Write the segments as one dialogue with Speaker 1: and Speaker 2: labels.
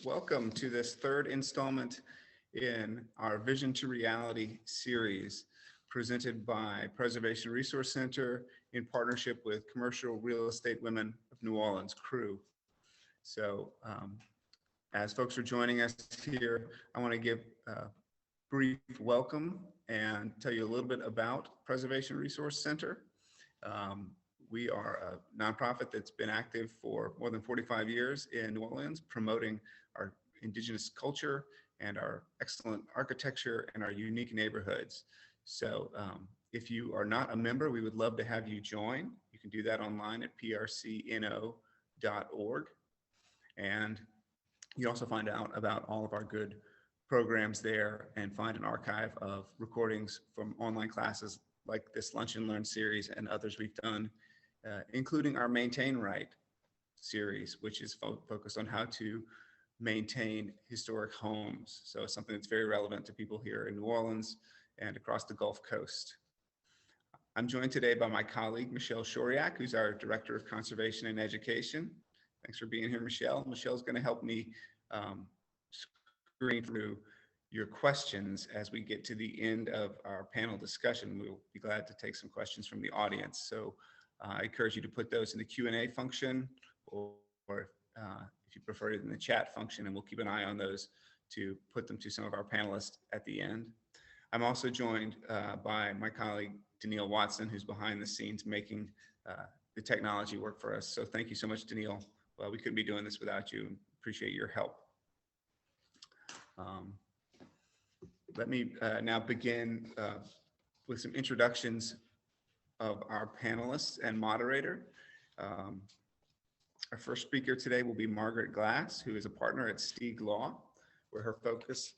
Speaker 1: Welcome to this third installment in our Vision to Reality series presented by Preservation Resource Center in partnership with Commercial Real Estate Women of New Orleans, CREW. So as folks are joining us here, I want to give a brief welcome and tell you a little bit about Preservation Resource Center. We are a nonprofit that's been active for more than 45 years in New Orleans, promoting our indigenous culture and our excellent architecture and our unique neighborhoods. So if you are not a member, we would love to have you join. You can do that online at prcno.org. And you also find out about all of our good programs there and find an archive of recordings from online classes like this Lunch and Learn series and others we've done, including our Maintain Right series, which is focused on how to maintain historic homes. So it's something that's very relevant to people here in New Orleans and across the Gulf Coast. I'm joined today by my colleague, Michelle Shoriak, who's our Director of Conservation and Education. Thanks for being here, Michelle. Michelle's going to help me screen through your questions as we get to the end of our panel discussion. We'll be glad to take some questions from the audience. So I encourage you to put those in the Q&A function, or if you prefer it in the chat function, and we'll keep an eye on those to put them to some of our panelists at the end. I'm also joined by my colleague, Danielle Watson, who's behind the scenes making the technology work for us. So thank you so much, Danielle. Well, we couldn't be doing this without you. Appreciate your help. Let me now begin with some introductions of our panelists and moderator. Our first speaker today will be Margaret Glass, who is a partner at Steeg Law, where her focus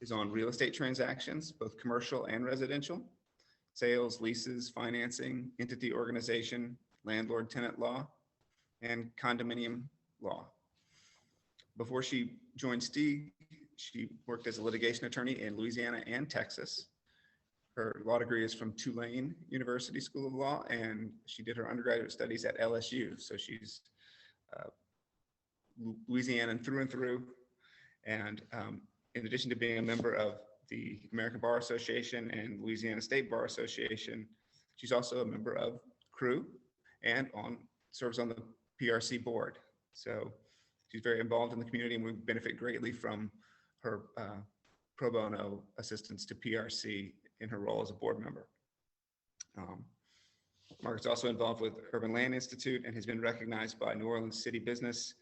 Speaker 1: is on real estate transactions, both commercial and residential, sales, leases, financing, entity organization, landlord-tenant law, and condominium law. Before she joined Steeg, she worked as a litigation attorney in Louisiana and Texas. Her law degree is from Tulane University School of Law, and she did her undergraduate studies at LSU. So she's Louisianan through and through. And in addition to being a member of the American Bar Association and Louisiana State Bar Association, she's also a member of CREW and serves on the PRC board. So she's very involved in the community, and we benefit greatly from her pro bono assistance to PRC in her role as a board member. Margaret's also involved with Urban Land Institute and has been recognized by New Orleans City Business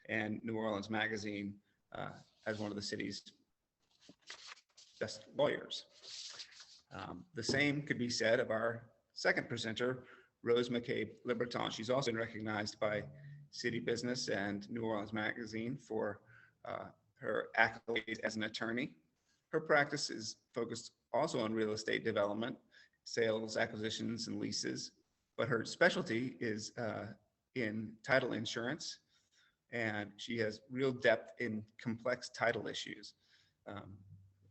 Speaker 1: and New Orleans Magazine as one of the city's best lawyers. The same could be said of our second presenter, Rose McCabe LeBreton. She's also been recognized by City Business and New Orleans Magazine for her accolades as an attorney. Her practice is focused also on real estate development, sales, acquisitions, and leases, but her specialty is in title insurance, and she has real depth in complex title issues.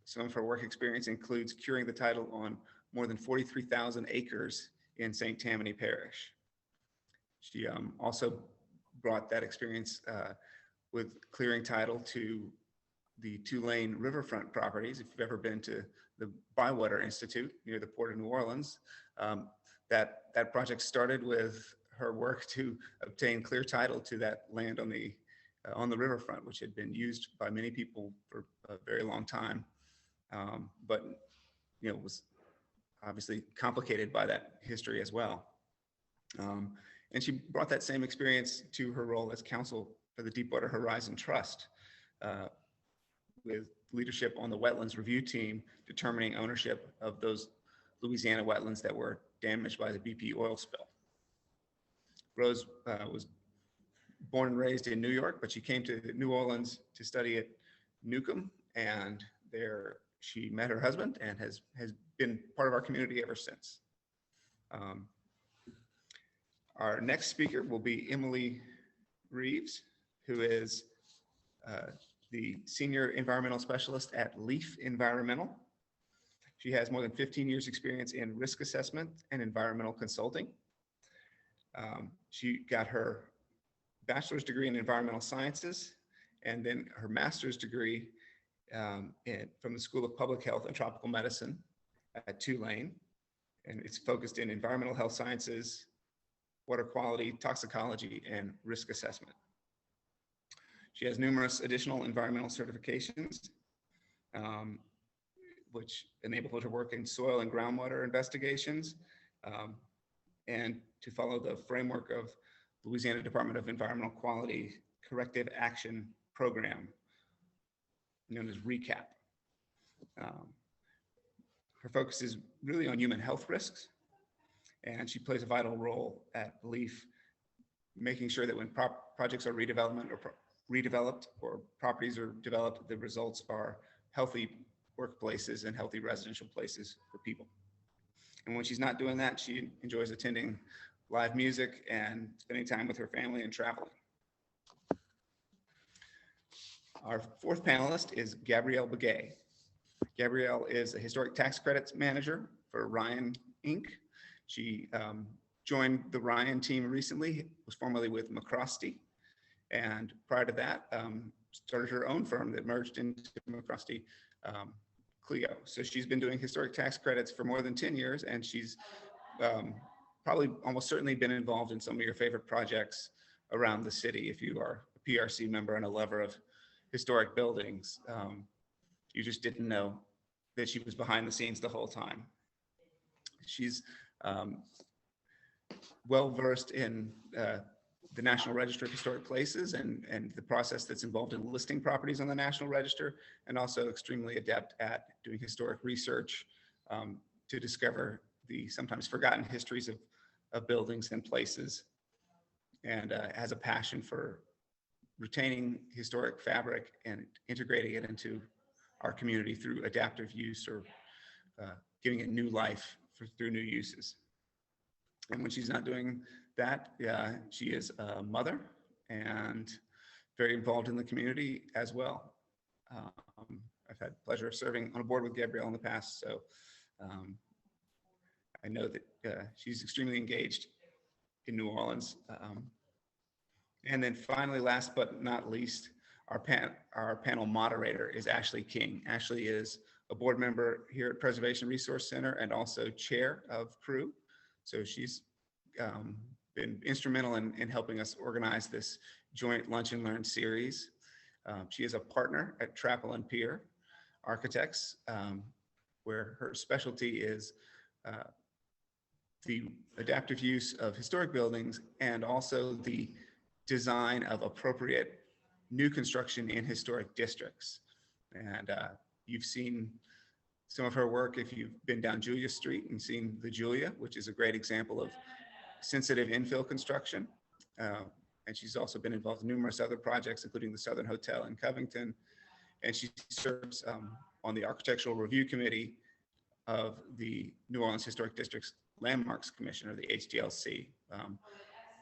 Speaker 1: Some of her work experience includes curing the title on more than 43,000 acres in St. Tammany Parish. She also brought that experience with clearing title to the Tulane riverfront properties. If you've ever been to the Bywater Institute near the Port of New Orleans, that project started with her work to obtain clear title to that land on the riverfront, which had been used by many people for a very long time, but was obviously complicated by that history as well. And she brought that same experience to her role as counsel for the Deepwater Horizon Trust, with leadership on the wetlands review team, determining ownership of those Louisiana wetlands that were damaged by the BP oil spill. Rose was born and raised in New York, but she came to New Orleans to study at Newcomb, and there she met her husband and has been part of our community ever since. Our next speaker will be Emily Reeves, who is the Senior Environmental Specialist at LEAAF Environmental. She has more than 15 years experience in risk assessment and environmental consulting. She got her bachelor's degree in environmental sciences and then her master's degree from the School of Public Health and Tropical Medicine at Tulane. And it's focused in environmental health sciences, water quality, toxicology, and risk assessment. She has numerous additional environmental certifications, which enable her to work in soil and groundwater investigations, and to follow the framework of Louisiana Department of Environmental Quality Corrective Action Program, known as RECAP. Her focus is really on human health risks, and she plays a vital role at LEAAF, making sure that when projects are redeveloped or properties are developed, the results are healthy workplaces and healthy residential places for people. And when she's not doing that, she enjoys attending live music and spending time with her family and traveling. Our fourth panelist is Gabrielle Begaye. Gabrielle is a historic tax credits manager for Ryan Inc. She joined the Ryan team recently, was formerly with McCrosty, and prior to that, started her own firm that merged into McCrosty, Clio. So she's been doing historic tax credits for more than 10 years, and she's probably almost certainly been involved in some of your favorite projects around the city. If you are a PRC member and a lover of historic buildings, you just didn't know that she was behind the scenes the whole time. She's well-versed in the National Register of Historic Places and the process that's involved in listing properties on the National Register, and also extremely adept at doing historic research to discover the sometimes forgotten histories of buildings and places, and has a passion for retaining historic fabric and integrating it into our community through adaptive use, or giving it new life through new uses. And when she's not doing that, she is a mother and very involved in the community as well. I've had the pleasure of serving on a board with Gabrielle in the past, so I know that she's extremely engaged in New Orleans. And then finally, last but not least, our panel moderator is Ashley King. Ashley is a board member here at Preservation Resource Center and also chair of CREW. So she's been instrumental in helping us organize this joint Lunch and Learn series. She is a partner at Trapolin-Peer Architects, where her specialty is the adaptive use of historic buildings and also the design of appropriate new construction in historic districts. And you've seen some of her work if you've been down Julia Street and seen the Julia, which is a great example of sensitive infill construction. And she's also been involved in numerous other projects, including the Southern Hotel in Covington. And she serves on the Architectural Review Committee of the New Orleans Historic District's Landmarks Commission, or the HDLC,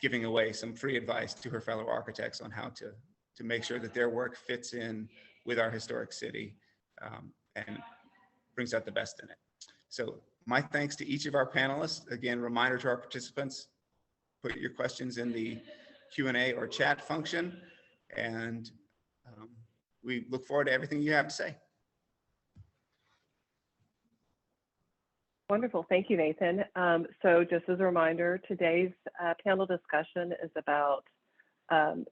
Speaker 1: giving away some free advice to her fellow architects on how to make sure that their work fits in with our historic city and brings out the best in it. So my thanks to each of our panelists. Again, reminder to our participants, put your questions in the Q&A or chat function, and we look forward to everything you have to say.
Speaker 2: Wonderful, thank you, Nathan. So just as a reminder, today's panel discussion is about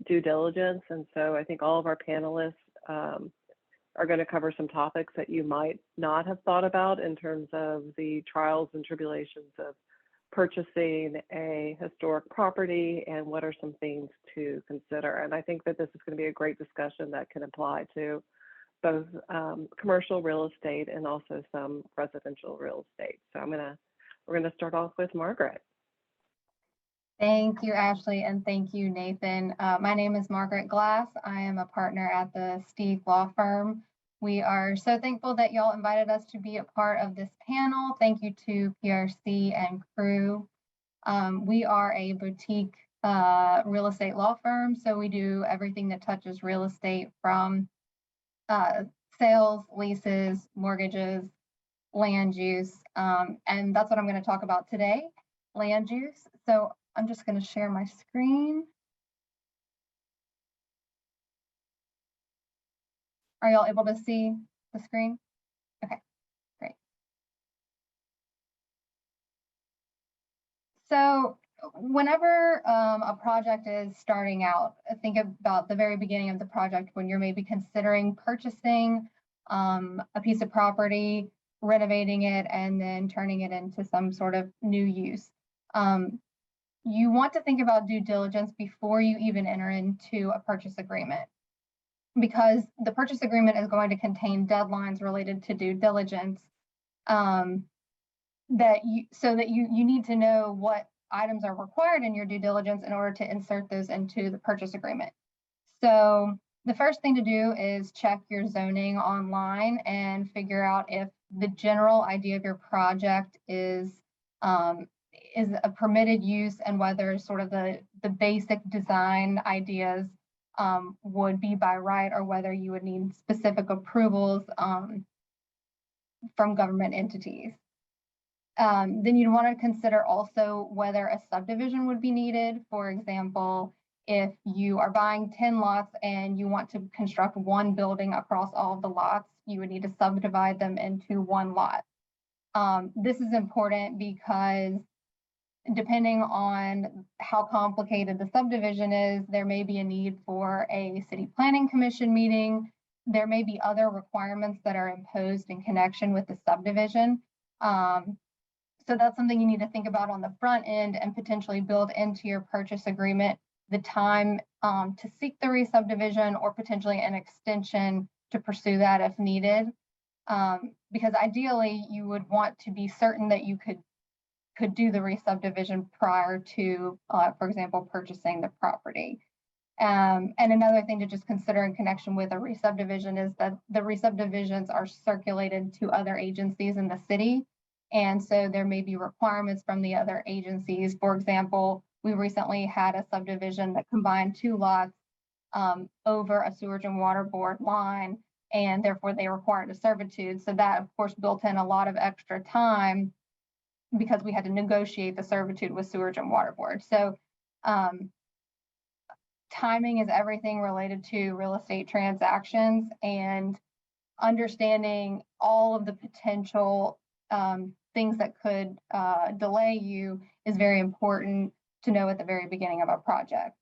Speaker 2: due diligence. And so I think all of our panelists are going to cover some topics that you might not have thought about in terms of the trials and tribulations of purchasing a historic property and what are some things to consider. And I think that this is going to be a great discussion that can apply to both commercial real estate and also some residential real estate. So we're gonna start off with Margaret.
Speaker 3: Thank you, Ashley, and thank you, Nathan. My name is Margaret Glass. I am a partner at the Steeg Law firm. We are so thankful that y'all invited us to be a part of this panel. Thank you to PRC and CREW. We are a boutique real estate law firm, so we do everything that touches real estate, from sales, leases, mortgages, land use, and that's what I'm going to talk about today, land use. So I'm just going to share my screen. Are y'all able to see the screen? Okay, great. So whenever a project is starting out, think about the very beginning of the project when you're maybe considering purchasing a piece of property, renovating it, and then turning it into some sort of new use. You want to think about due diligence before you even enter into a purchase agreement, because the purchase agreement is going to contain deadlines related to due diligence, that you need to know what items are required in your due diligence in order to insert those into the purchase agreement. So the first thing to do is check your zoning online and figure out if the general idea of your project is a permitted use, and whether sort of the basic design ideas would be by right, or whether you would need specific approvals from government entities. Then you'd want to consider also whether a subdivision would be needed. For example, if you are buying 10 lots and you want to construct one building across all of the lots, you would need to subdivide them into one lot. This is important because depending on how complicated the subdivision is, there may be a need for a city planning commission meeting. There may be other requirements that are imposed in connection with the subdivision. So that's something you need to think about on the front end and potentially build into your purchase agreement, the time to seek the re-subdivision, or potentially an extension to pursue that if needed. Because ideally you would want to be certain that you could do the re-subdivision prior to, for example, purchasing the property. And another thing to just consider in connection with a re-subdivision is that the re-subdivisions are circulated to other agencies in the city. And so there may be requirements from the other agencies. For example, we recently had a subdivision that combined 2 lots over a sewage and water board line, and therefore they required a servitude. So that, of course, built in a lot of extra time because we had to negotiate the servitude with sewage and water board. So timing is everything related to real estate transactions, and understanding all of the potential things that could delay you is very important to know at the very beginning of a project.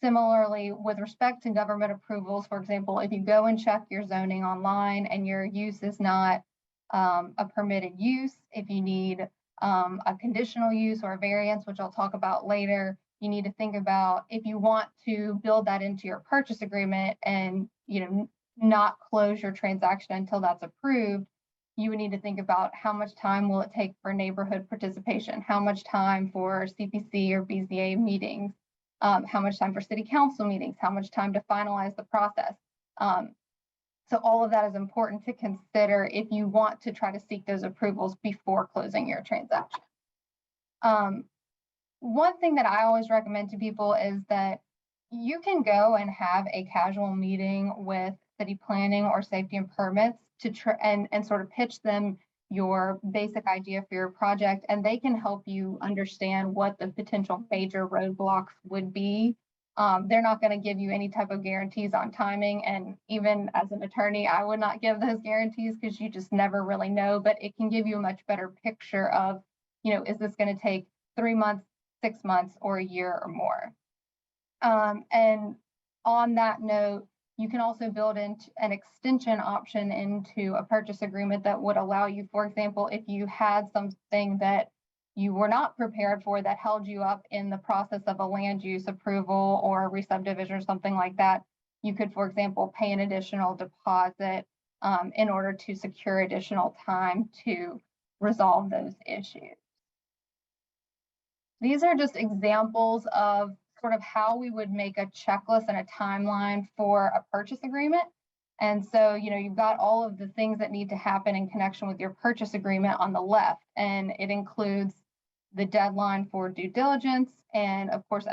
Speaker 3: Similarly, with respect to government approvals, for example, if you go and check your zoning online and your use is not a permitted use, if you need a conditional use or a variance, which I'll talk about later, you need to think about if you want to build that into your purchase agreement and not close your transaction until that's approved. You would need to think about how much time will it take for neighborhood participation, how much time for CPC or BZA meetings, how much time for city council meetings, how much time to finalize the process. So all of that is important to consider if you want to try to seek those approvals before closing your transaction. One thing that I always recommend to people is that you can go and have a casual meeting with city planning or safety and permits to and sort of pitch them your basic idea for your project, and they can help you understand what the potential major roadblocks would be. They're not going to give you any type of guarantees on timing, and even as an attorney, I would not give those guarantees because you just never really know, but it can give you a much better picture of, is this going to take 3 months, 6 months, or a year or more? And on that note, you can also build in an extension option into a purchase agreement that would allow you, for example, if you had something that you were not prepared for that held you up in the process of a land use approval or a re-subdivision or something like that, you could, for example, pay an additional deposit in order to secure additional time to resolve those issues. These are just examples of sort of how we would make a checklist and a timeline for a purchase agreement. And so, you've got all of the things that need to happen in connection with your purchase agreement on the left, and it includes the deadline for due diligence. And of course,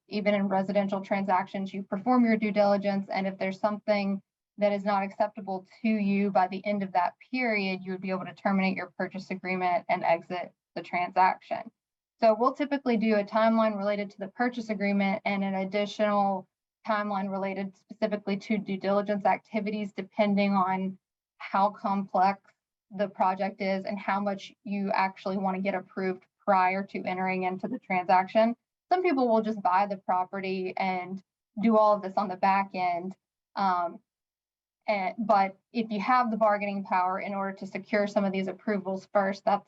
Speaker 3: even in residential transactions, you perform your due diligence. And if there's something that is not acceptable to you by the end of that period, you would be able to terminate your purchase agreement and exit the transaction. So we'll typically do a timeline related to the purchase agreement and an additional timeline related specifically to due diligence activities, depending on how complex the project is and how much you actually want to get approved prior to entering into the transaction. Some people will just buy the property and do all of this on the back end. But if you have the bargaining power in order to secure some of these approvals first, that's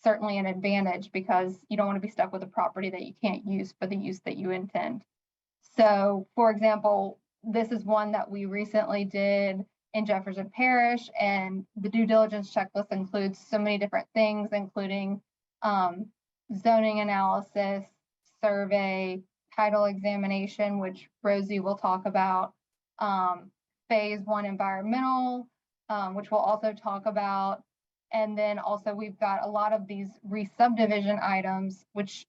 Speaker 3: certainly an advantage, because you don't want to be stuck with a property that you can't use for the use that you intend. So, for example, this is one that we recently did in Jefferson Parish, and the due diligence checklist includes so many different things, including zoning analysis, survey, title examination, which Rosie will talk about, phase 1 environmental, which we'll also talk about. And then also we've got a lot of these re-subdivision items, which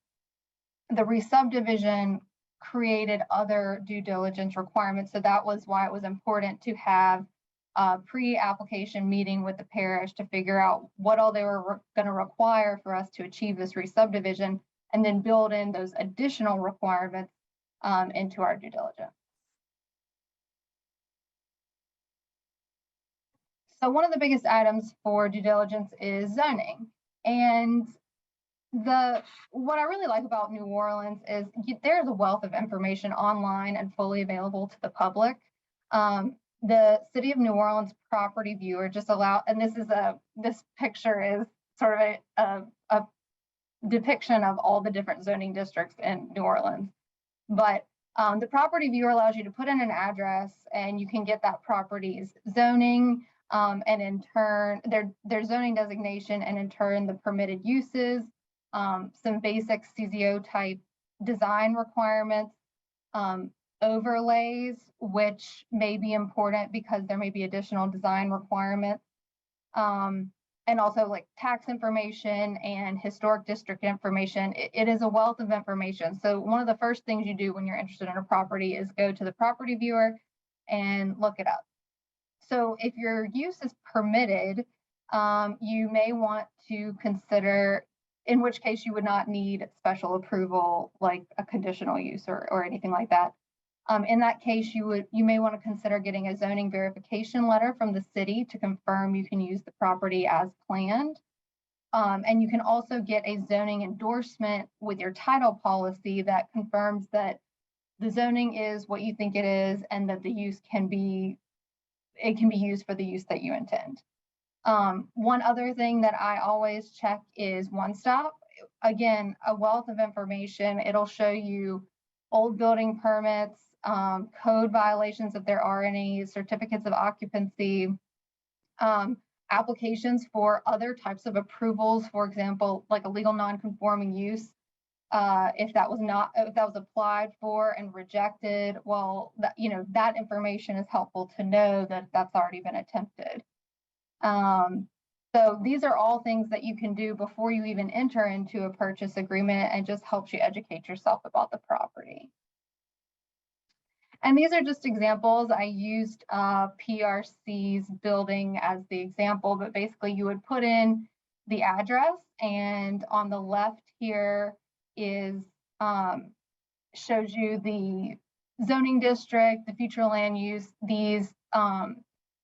Speaker 3: the re-subdivision created other due diligence requirements. So that was why it was important to have a pre-application meeting with the parish to figure out what all they were going to require for us to achieve this re-subdivision, and then build in those additional requirements into our due diligence. So one of the biggest items for due diligence is zoning. And what I really like about New Orleans is there's a wealth of information online and fully available to the public. The City of New Orleans property viewer just and this picture is sort of a depiction of all the different zoning districts in New Orleans. But the property viewer allows you to put in an address, and you can get that property's zoning, and in turn their zoning designation, and in turn the permitted uses, some basic CZO type design requirements, overlays, which may be important because there may be additional design requirements, and also like tax information and historic district information. It is a wealth of information. So one of the first things you do when you're interested in a property is go to the property viewer and look it up. So if your use is permitted, you may want to consider, in which case you would not need special approval like a conditional use or anything like that. In that case, you may want to consider getting a zoning verification letter from the city to confirm you can use the property as planned. And you can also get a zoning endorsement with your title policy that confirms that the zoning is what you think it is, and that the use can be used for the use that you intend. One other thing that I always check is One Stop. Again, a wealth of information. It'll show you old building permits, code violations if there are any, certificates of occupancy, applications for other types of approvals, for example, like a legal non-conforming use. If that was applied for and rejected, well, that information is helpful to know that that's already been attempted. So these are all things that you can do before you even enter into a purchase agreement, and just helps you educate yourself about the property. And these are just examples. I used PRC's building as the example, but basically you would put in the address, and on the left here is shows you the zoning district, the future land use, these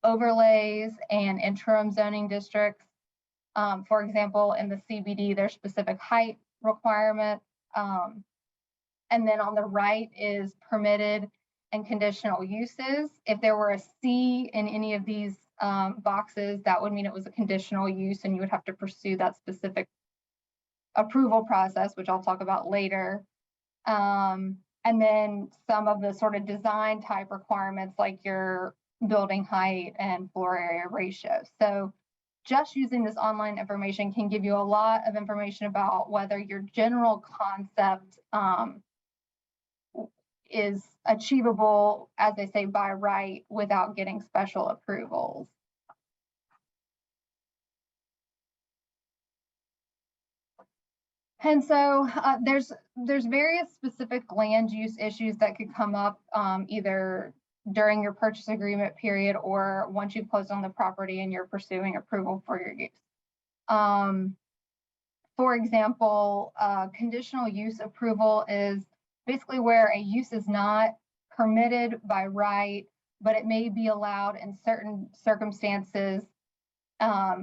Speaker 3: overlays and interim zoning districts. For example, in the CBD, there's specific height requirements. And then on the right is permitted and conditional uses. If there were a C in any of these boxes, that would mean it was a conditional use, and you would have to pursue that specific approval process, which I'll talk about later. And then some of the sort of design type requirements, like your building height and floor area ratio. So just using this online information can give you a lot of information about whether your general concept is achievable, as they say, by right, without getting special approvals. And so there's various specific land use issues that could come up either during your purchase agreement period or once you've closed on the property and you're pursuing approval for your use. For example, conditional use approval is basically where a use is not permitted by right, but it may be allowed in certain circumstances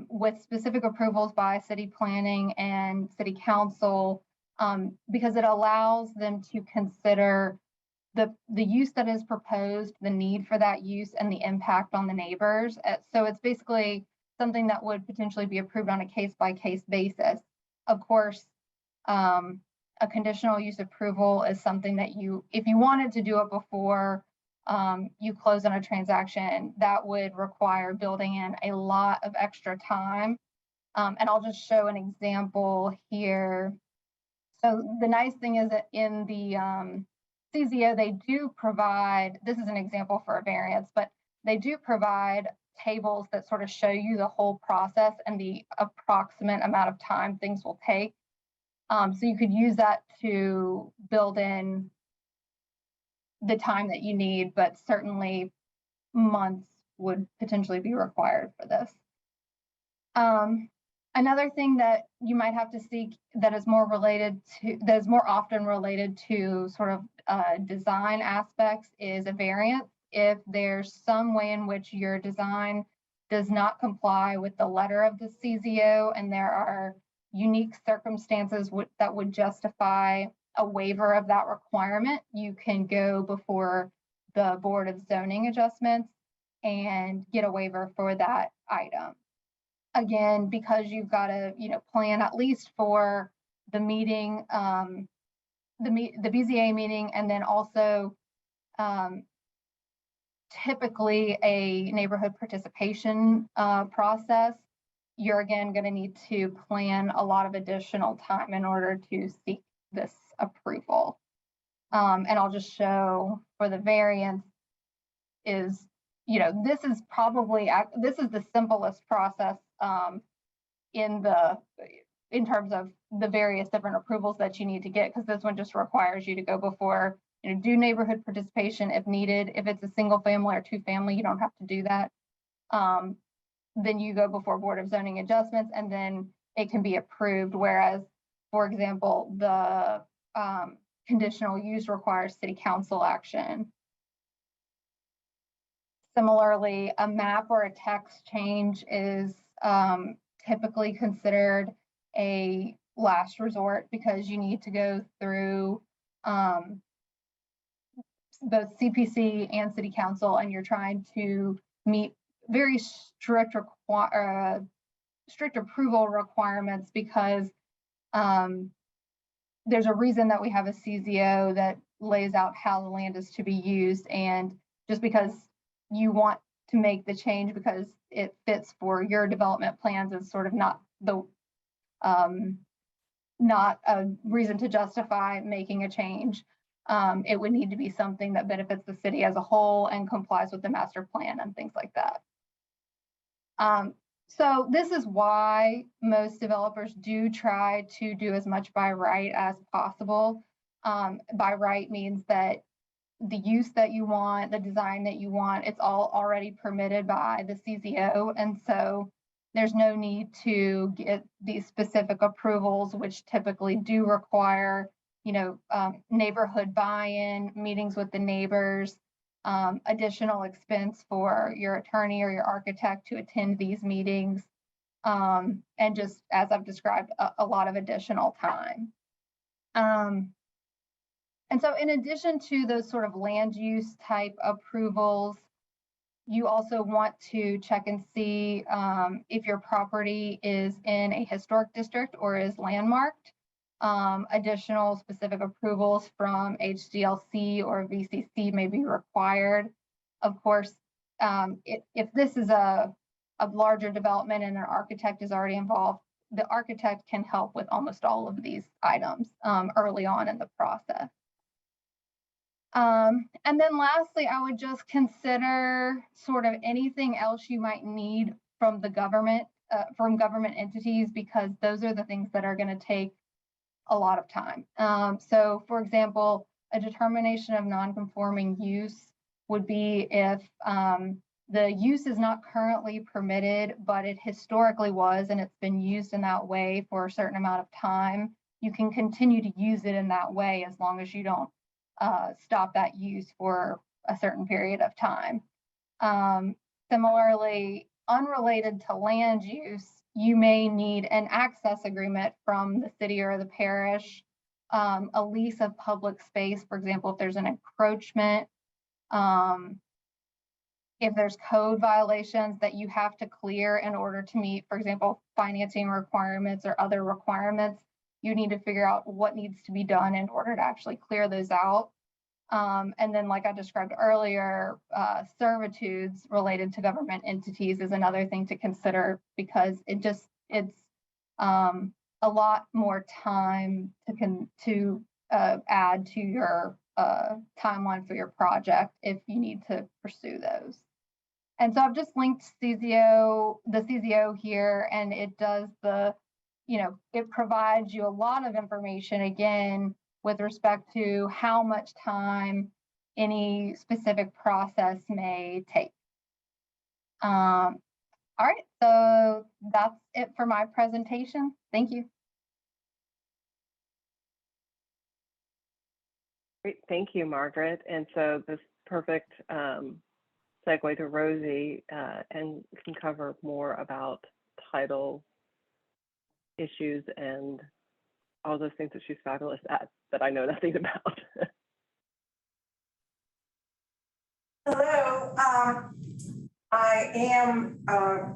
Speaker 3: with specific approvals by city planning and city council, because it allows them to consider the use that is proposed, the need for that use, and the impact on the neighbors. So it's basically something that would potentially be approved on a case-by-case basis. Of course, a conditional use approval is something that if you wanted to do it before you close on a transaction, that would require building in a lot of extra time. And I'll just show an example here. So the nice thing is that in the CZO, they do provide, this is an example for a variance, but they do provide tables that sort of show you the whole process and the approximate amount of time things will take. So you could use that to build in the time that you need, but certainly months would potentially be required for this. Another thing that you might have to seek that is more often related to sort of design aspects is a variance. If there's some way in which your design does not comply with the letter of the CZO and there are unique circumstances that would justify a waiver of that requirement, you can go before the Board of Zoning Adjustments and get a waiver for that item. Again, because you've got to, plan at least for the meeting, the BZA meeting, and then also typically a neighborhood participation process, you're again going to need to plan a lot of additional time in order to seek this approval. And I'll just show for the variance is, this is the simplest process in terms of the various different approvals that you need to get, because this one just requires you to go before, do neighborhood participation if needed. If it's a single family or two family, you don't have to do that. Then you go before Board of Zoning Adjustments and then it can be approved. Whereas, for example, the conditional use requires city council action. Similarly, a map or a text change is typically considered a last resort because you need to go through both CPC and city council, and you're trying to meet very strict approval requirements because there's a reason that we have a CZO that lays out how the land is to be used, and just because you want to make the change because it fits for your development plans is sort of not a reason to justify making a change. It would need to be something that benefits the city as a whole and complies with the master plan and things like that. So this is why most developers do try to do as much by right as possible. By right means that the use that you want, the design that you want, it's all already permitted by the CZO. And so there's no need to get these specific approvals, which typically do require, neighborhood buy-in, meetings with the neighbors, additional expense for your attorney or your architect to attend these meetings, and just, as I've described, a lot of additional time. And so in addition to those sort of land use type approvals, you also want to check and see if your property is in a historic district or is landmarked. Additional specific approvals from HDLC or VCC may be required. Of course, if this is a larger development and an architect is already involved, the architect can help with almost all of these items early on in the process. And then lastly, I would just consider sort of anything else you might need from the government, from government entities, because those are the things that are going to take a lot of time. So for example, a determination of non-conforming use would be if the use is not currently permitted, but it historically was, and it's been used in that way for a certain amount of time. You can continue to use it in that way as long as you don't stop that use for a certain period of time. Similarly, unrelated to land use, you may need an access agreement from the city or the parish, a lease of public space, for example, if there's an encroachment, if there's code violations that you have to clear in order to meet, for example, financing requirements or other requirements, you need to figure out what needs to be done in order to actually clear those out. And then, like I described earlier, servitudes related to government entities is another thing to consider, because it's a lot more time to add to your timeline for your project if you need to pursue those. And so I've just linked the CZO here, and it does it provides you a lot of information, again, with respect to how much time any specific process may take. All right, so that's it for my presentation. Thank you.
Speaker 2: Great, thank you, Margaret. And so this perfect segue to Rosie, and can cover more about title issues and all those things that she's fabulous at that I know nothing about.
Speaker 4: Hello, I am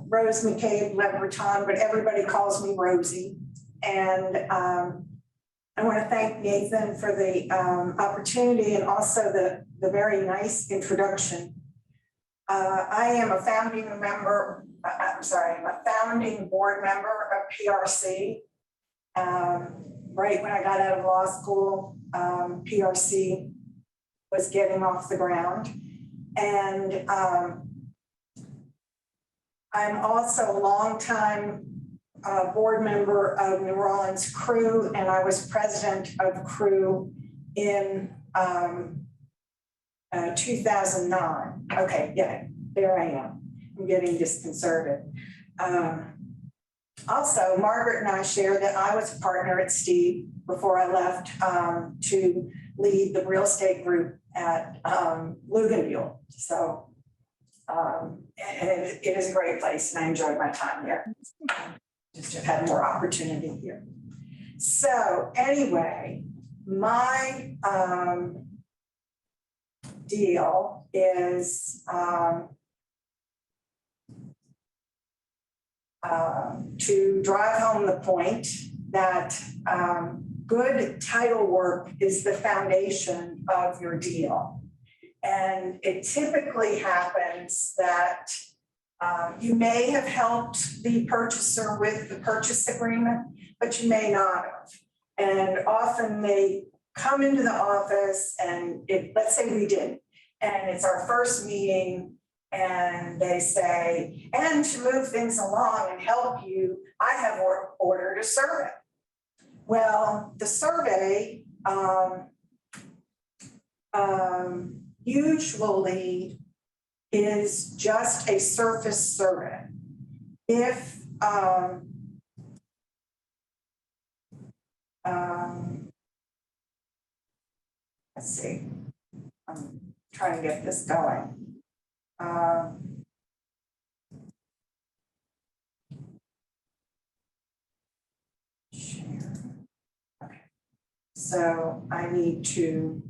Speaker 4: Rose McCabe LeBreton, but everybody calls me Rosie. And I want to thank Nathan for the opportunity and also the very nice introduction. I am a founding member, a founding board member of PRC. Right when I got out of law school, PRC was getting off the ground. And I'm also a longtime board member of New Orleans Crew, and I was president of Crew in 2009. Okay, yeah, there I am. I'm getting disconcerted. Also, Margaret and I shared that I was a partner at Steeg before I left to lead the real estate group at Lugenbuhl. So it is a great place, and I enjoyed my time here. Just have had more opportunity here. So anyway, my deal is to drive home the point that good title work is the foundation of your deal. And it typically happens that you may have helped the purchaser with the purchase agreement, but you may not have. And often they come into the office and let's say we did, and it's our first meeting, and they say, and to move things along and help you, I have ordered a survey. Well, the survey usually is just a surface survey. If let's see, I'm trying to get this going. Share. Okay. So I need to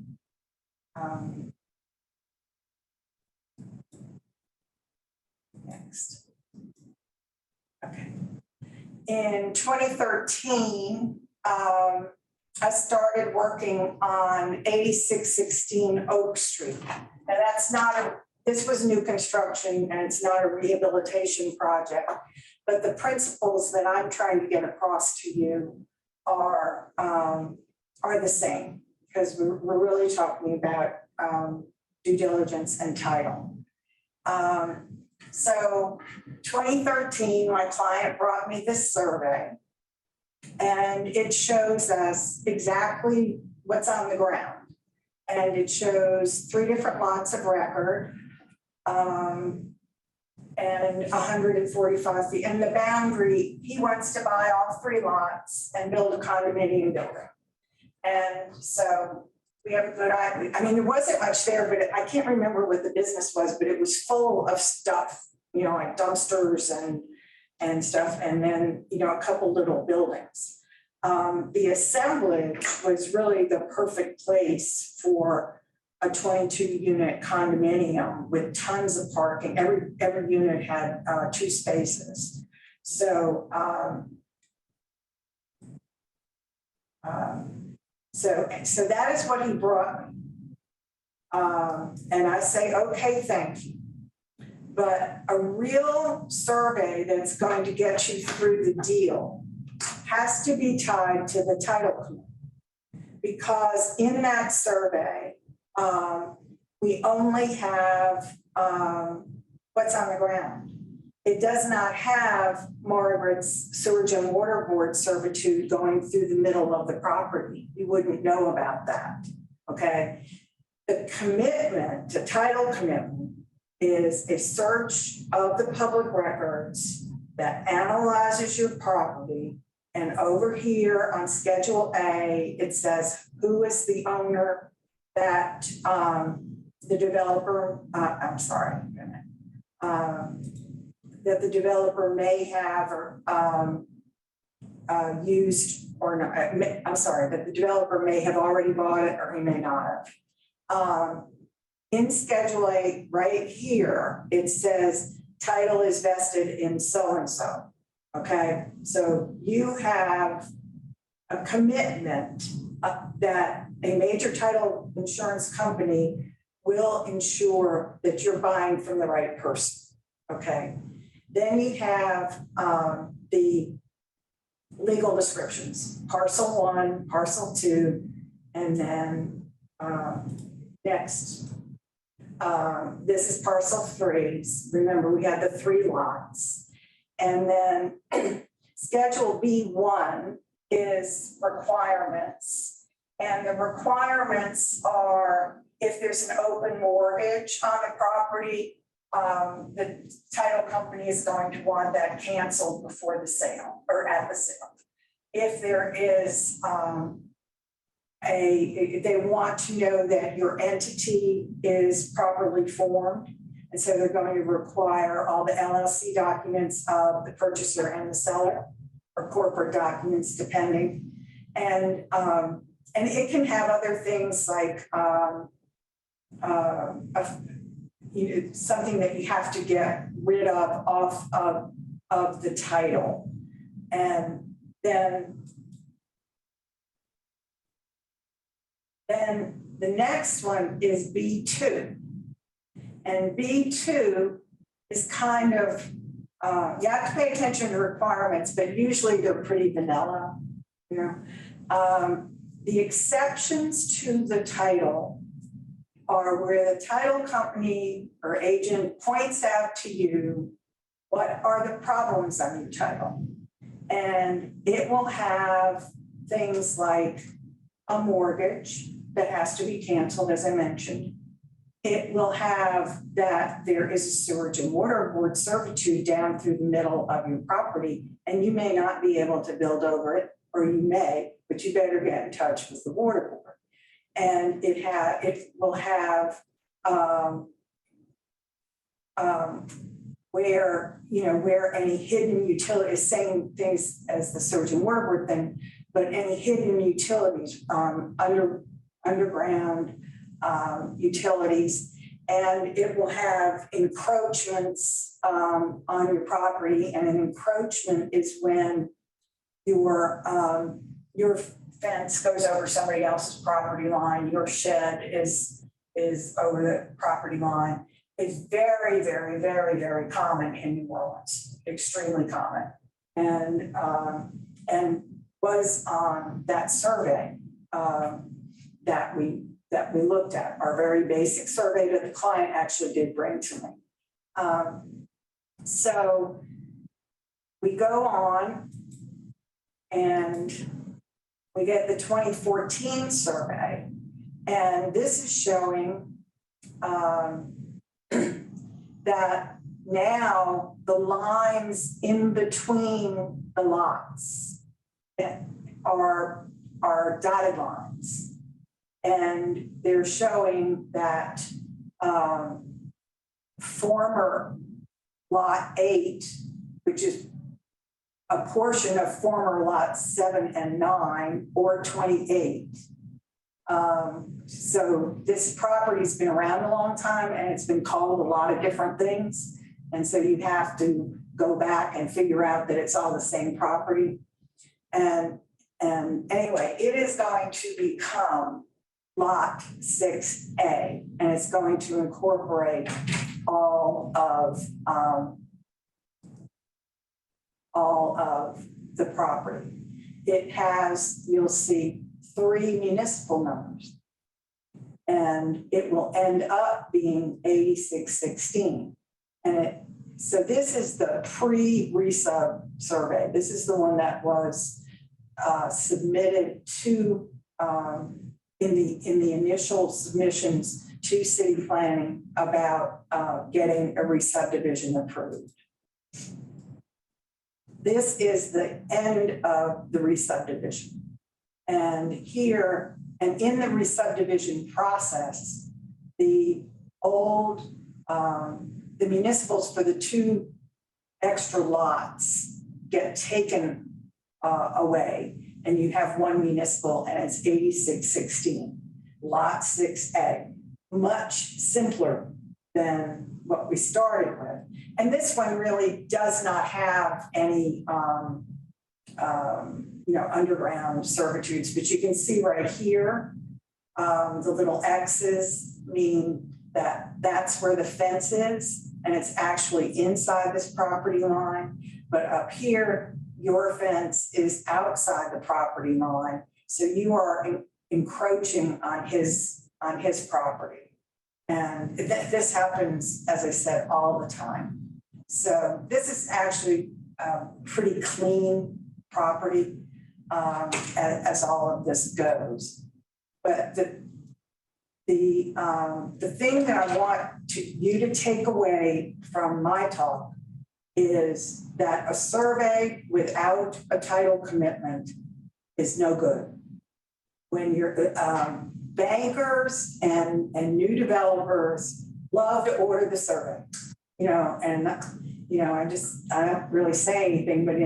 Speaker 4: next. Okay. In 2013, I started working on 8616 Oak Street. And that's not this was new construction, and it's not a rehabilitation project, but the principles that I'm trying to get across to you are the same, because we're really talking about due diligence and title. So 2013, my client brought me this survey, and it shows us exactly what's on the ground. And it shows 3 different lots of record, and 145 feet. And the boundary, he wants to buy all 3 lots and build a condominium building. And so we have a good eye. I mean, there wasn't much there, but I can't remember what the business was, but it was full of stuff, you know, like dumpsters and stuff, and then, you know, a couple little buildings. The assemblage was really the perfect place for a 22-unit condominium with tons of parking. Every unit had 2 spaces. So, so that is what he brought me. And I say, okay, thank you. But a real survey that's going to get you through the deal has to be tied to the title committee. Because in that survey, we only have what's on the ground. It does not have Margaret's sewage and water board servitude going through the middle of the property. You wouldn't know about that, okay? The commitment, the title commitment, is a search of the public records that analyzes your property. And over here on Schedule A, it says who is the owner that the developer, that the developer may have used or not, that the developer may have already bought it or he may not have. In Schedule A, right here, it says title is vested in so-and-so, okay? So you have a commitment that a major title insurance company will ensure that you're buying from the right person, okay? Then you have the legal descriptions, parcel 1, parcel 2, and then next. This is parcel 3. Remember, we had the 3 lots. And then Schedule B1 is requirements. And the requirements are if there's an open mortgage on the property, the title company is going to want that canceled before the sale or at the sale. If there is they want to know that your entity is properly formed. And so they're going to require all the LLC documents of the purchaser and the seller, or corporate documents, depending. And it can have other things like something that you have to get rid of off of the title. And then the next one is B2. And B2 is kind of, you have to pay attention to requirements, but usually they're pretty vanilla, you know. The exceptions to the title are where the title company or agent points out to you what are the problems on your title. And it will have things like a mortgage that has to be canceled, as I mentioned. It will have that there is a sewage and water board servitude down through the middle of your property, and you may not be able to build over it, or you may, but you better get in touch with the water board. And it will have where any hidden utility is same things as the sewage and water board thing, but any hidden utilities, underground utilities, and it will have encroachments on your property. And an encroachment is when your fence goes over somebody else's property line, your shed is over the property line. It's very, very, very, very common in New Orleans, extremely common, and was on that survey that we looked at, our very basic survey that the client actually did bring to me. So we go on and we get the 2014 survey, and this is showing that now the lines in between the lots are dotted lines. And they're showing that former lot 8, which is a portion of former lots 7 and 9, or 28. So this property's been around a long time and it's been called a lot of different things. And so you'd have to go back and figure out that it's all the same property. And anyway, it is going to become Lot 6A, and it's going to incorporate all of the property. It has, you'll see, 3 municipal numbers, and it will end up being 8616. And so this is the pre-resub survey. This is the one that was submitted to in the initial submissions to city planning about getting a re-subdivision approved. This is the end of the re-subdivision. And here, and in the re-subdivision process, the old, the municipals for the 2 extra lots get taken away, and you have 1 municipal, and it's 8616, Lot 6A. Much simpler than what we started with. And this one really does not have any underground servitudes, but you can see right here, the little X's mean that that's where the fence is, and it's actually inside this property line. But up here, your fence is outside the property line, so you are encroaching on his property. And this happens, as I said, all the time. So this is actually a pretty clean property as all of this goes. But the thing that I want you to take away from my talk is that a survey without a title commitment is no good. When you're bankers and new developers love to order the survey, and I don't really say anything, but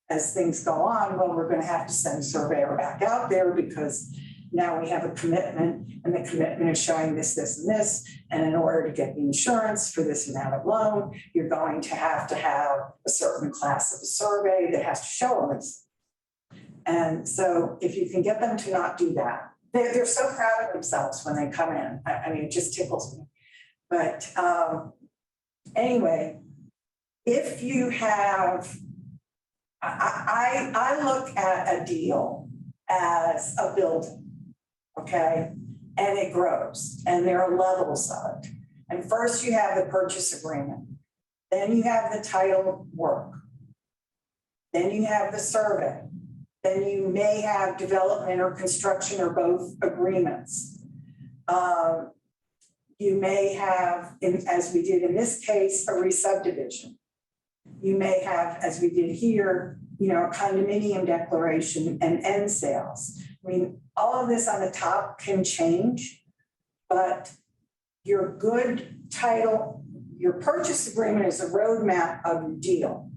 Speaker 4: as things go on, well, we're going to have to send a surveyor back out there because now we have a commitment, and the commitment is showing this, this, and this. And in order to get the insurance for this amount of loan, you're going to have a certain class of a survey that has to show all this. And so if you can get them to not do that, they're so proud of themselves when they come in. I mean, it just tickles me. But anyway, if you have, I look at a deal as a building, okay? And it grows, and there are levels of it. And first you have the purchase agreement. Then you have the title work. Then you have the survey. Then you may have development or construction or both agreements. You may have, as we did in this case, a re-subdivision. You may have, as we did here, a condominium declaration and end sales. I mean, all of this on the top can change, but your good title, your purchase agreement is a roadmap of your deal.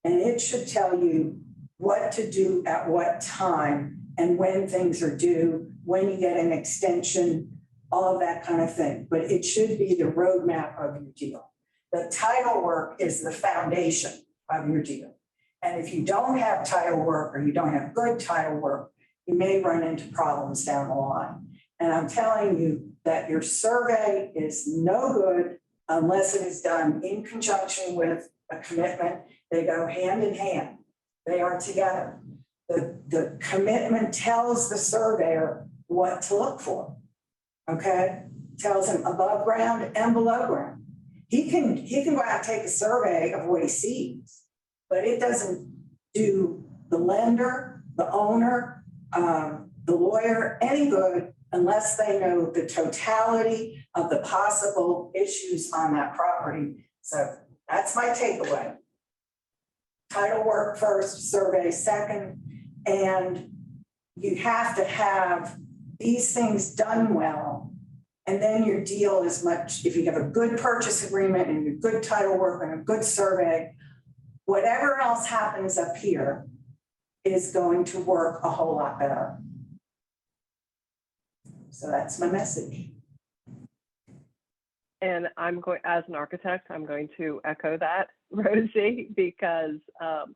Speaker 4: And it should tell you what to do at what time and when things are due, when you get an extension, all of that kind of thing. But it should be the roadmap of your deal. The title work is the foundation of your deal. And if you don't have title work or you don't have good title work, you may run into problems down the line. And I'm telling you that your survey is no good unless it is done in conjunction with a commitment. They go hand in hand. They are together. The commitment tells the surveyor what to look for, okay? Tells him above ground and below ground. He can go out and take a survey of what he sees, but it doesn't do the lender, the owner, the lawyer any good unless they know the totality of the possible issues on that property. So that's my takeaway. Title work first, survey second, and you have to have these things done well, and then your deal is much, if you have a good purchase agreement and a good title work and a good survey, whatever else happens up here is going to work a whole lot better. So that's my message.
Speaker 2: And I'm going, as an architect, I'm going to echo that, Rosie, because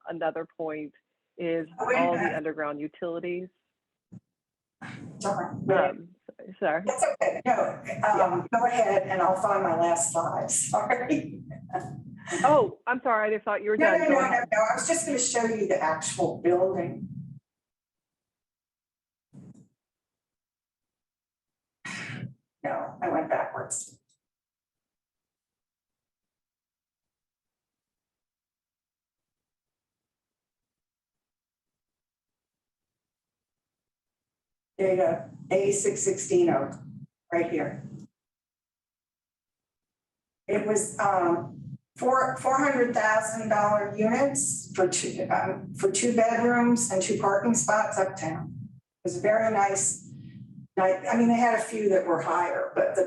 Speaker 2: another point is all the underground utilities.
Speaker 4: Sorry.
Speaker 2: Sorry.
Speaker 4: That's okay. No, go ahead and I'll find my last slide. Sorry.
Speaker 2: Oh, I'm sorry. I thought you were done.
Speaker 4: No. I was just going to show you the actual building. No, I went backwards. There you go, A616 Oak, right here. It was $400,000 units for two bedrooms and 2 parking spots uptown. It was a very nice. I mean, they had a few that were higher, but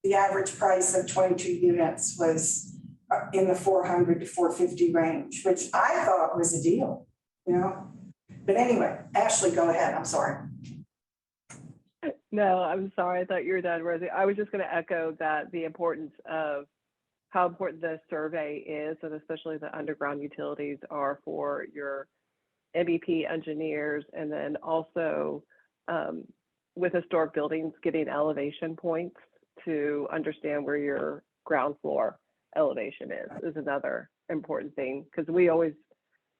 Speaker 4: the average price of 22 units was in the 400 to 450 range, which I thought was a deal, you know. But anyway, Ashley, go ahead. I'm sorry.
Speaker 2: No, I'm sorry. I thought you were done, Rosie. I was just going to echo that the importance of how important the survey is, and especially the underground utilities are for your MEP engineers, and then also with historic buildings, getting elevation points to understand where your ground floor elevation is another important thing, because we always,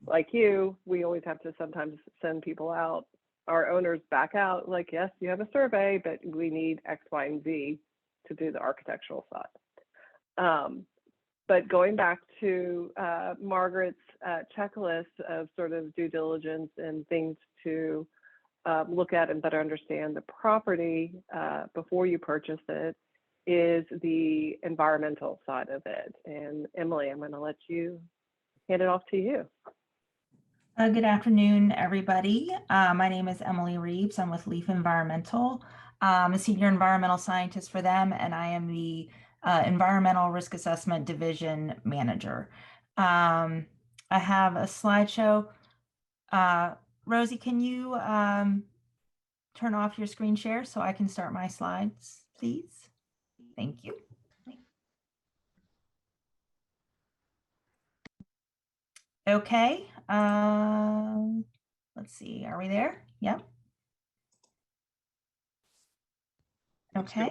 Speaker 2: like you, we always have to sometimes send people out, our owners back out, like, yes, you have a survey, but we need X, Y, and Z to do the architectural side. But going back to Margaret's checklist of sort of due diligence and things to look at and better understand the property before you purchase it is the environmental side of it. And Emily, I'm going to let you hand it off to you.
Speaker 5: Good afternoon, everybody. My name is Emily Reeves. I'm with LEAAF Environmental. I'm a senior environmental scientist for them, and I am the Environmental Risk Assessment Division Manager. I have a slideshow. Rosie, can you turn off your screen share so I can start my slides, please? Thank you. Okay, let's see, are we there? Yep. Okay.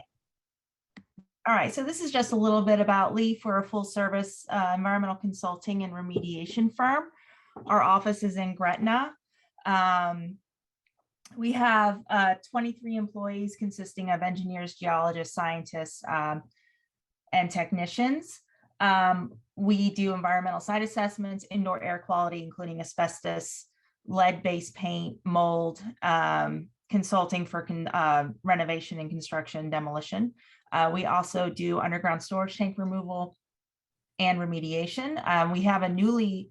Speaker 5: All right, so this is just a little bit about LEAAF. We're a full service environmental consulting and remediation firm. Our office is in Gretna. We have 23 employees consisting of engineers, geologists, scientists, and technicians. We do environmental site assessments, indoor air quality, including asbestos, lead-based paint, mold, consulting for renovation and construction, demolition. We also do underground storage tank removal and remediation. We have a newly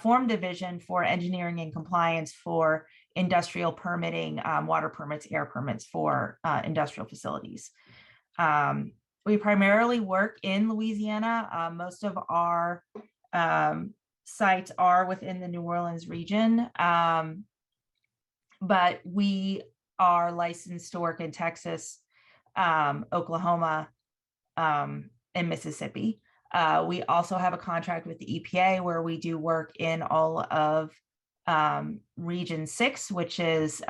Speaker 5: formed division for engineering and compliance for industrial permitting, water permits, air permits for industrial facilities. We primarily work in Louisiana. Most of our sites are within the New Orleans region, but we are licensed to work in Texas, Oklahoma, and Mississippi. We also have a contract with the EPA where we do work in all of Region 6, which is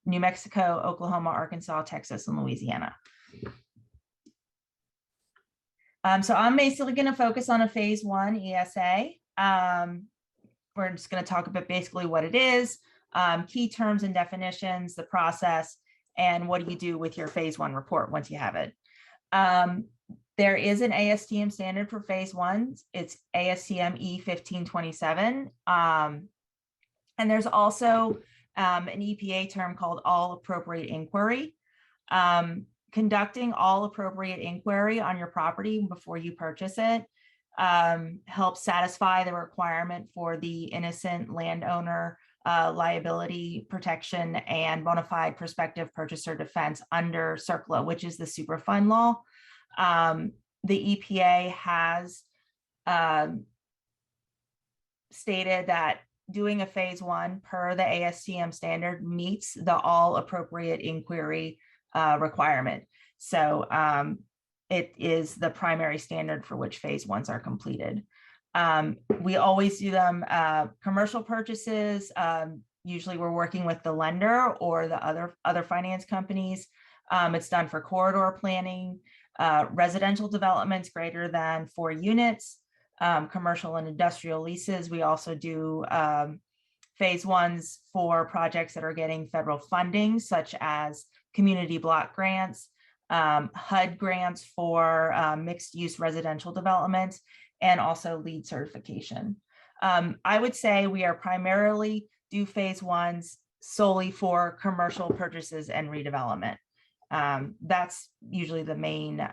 Speaker 5: New Mexico, Oklahoma, Arkansas, Texas, and Louisiana. So I'm basically going to focus on a phase 1 ESA. We're just going to talk about basically what it is, key terms and definitions, the process, and what do you do with your phase 1 report once you have it. There is an ASTM standard for phase 1. It's ASTM E1527. And there's also an EPA term called all appropriate inquiry. Conducting all appropriate inquiry on your property before you purchase it helps satisfy the requirement for the innocent landowner liability protection and bona fide prospective purchaser defense under CERCLA, which is the Superfund law. The EPA has stated that doing a phase one per the ASTM standard meets the all appropriate inquiry requirement. So it is the primary standard for which phase ones are completed. We always do them commercial purchases. Usually we're working with the lender or the other finance companies. It's done for corridor planning, residential developments greater than 4 units, commercial and industrial leases. We also do phase ones for projects that are getting federal funding, such as community block grants, HUD grants for mixed use residential development, and also LEED certification. I would say we are primarily do phase ones solely for commercial purchases and redevelopment. That's usually the main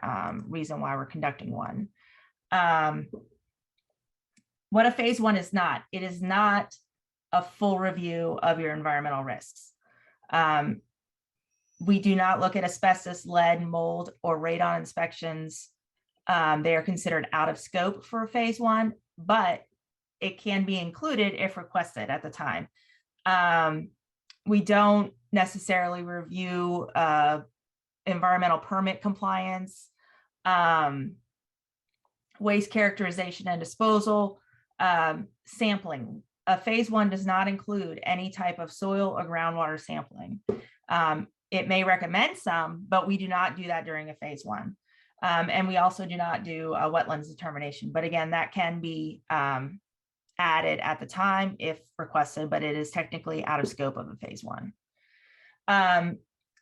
Speaker 5: reason why we're conducting one. What a phase one is not, it is not a full review of your environmental risks. We do not look at asbestos, lead, mold, or radon inspections. They are considered out of scope for phase one, but it can be included if requested at the time. We don't necessarily review environmental permit compliance, waste characterization and disposal, sampling. A phase one does not include any type of soil or groundwater sampling. It may recommend some, but we do not do that during a phase one. And we also do not do a wetlands determination. But again, that can be added at the time if requested, but it is technically out of scope of a phase one.